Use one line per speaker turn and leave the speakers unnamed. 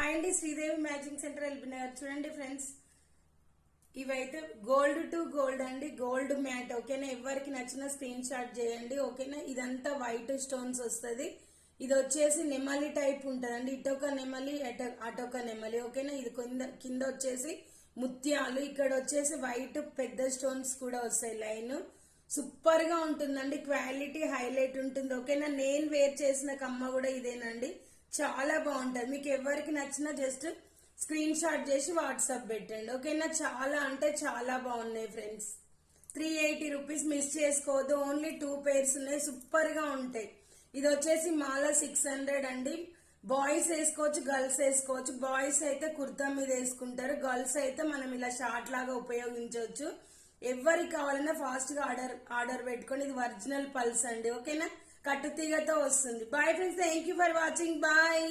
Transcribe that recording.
Hi అండి, Sridevi matching centre వెళ్ళిపోయినారు. చూడండి ఫ్రెండ్స్, ఇవైతే గోల్డ్ టు గోల్డ్ అండి, గోల్డ్ మ్యాట్. ఓకేనా, ఎవరికి నచ్చిన స్క్రీన్ షాట్ చేయండి. ఓకేనా, ఇదంతా వైట్ స్టోన్స్ వస్తుంది. ఇది వచ్చేసి నెమలి టైప్ ఉంటదండి, ఇటొక నెమలి అటొక నెమలి. ఓకేనా, ఇది కింద వచ్చేసి ముత్యాలు, ఇక్కడ వచ్చేసి వైట్ పెద్ద స్టోన్స్ కూడా వస్తాయి. లైన్ సూపర్ గా ఉంటుందండి, క్వాలిటీ హైలైట్ ఉంటుంది. ఓకేనా, నేను వేర్ చేసిన కమ్మ కూడా ఇదేనండి, చాలా బాగుంటది. మీకు ఎవరికి నచ్చినా జస్ట్ స్క్రీన్ షాట్ చేసి వాట్సాప్ పెట్టండి. ఓకేనా, చాలా అంటే చాలా బాగున్నాయి ఫ్రెండ్స్. 380 రూపీస్, మిస్ చేసుకోవద్దు. ఓన్లీ 2 pairs ఉన్నాయి, సూపర్ గా ఉంటాయి. ఇది వచ్చేసి మాల 600 అండి. బాయ్స్ వేసుకోవచ్చు, గర్ల్స్ వేసుకోవచ్చు. బాయ్స్ అయితే కుర్తా మీద వేసుకుంటారు, గర్ల్స్ అయితే మనం ఇలా షార్ట్ లాగా ఉపయోగించవచ్చు. ఎవరికి కావాలన్నా ఫాస్ట్ గా ఆర్డర్ పెట్టుకొని. ఇది ఒరిజినల్ పల్స్ అండి. ఓకేనా, కట్టుతీగతో వస్తుంది. Bye friends, thank you for watching. Bye.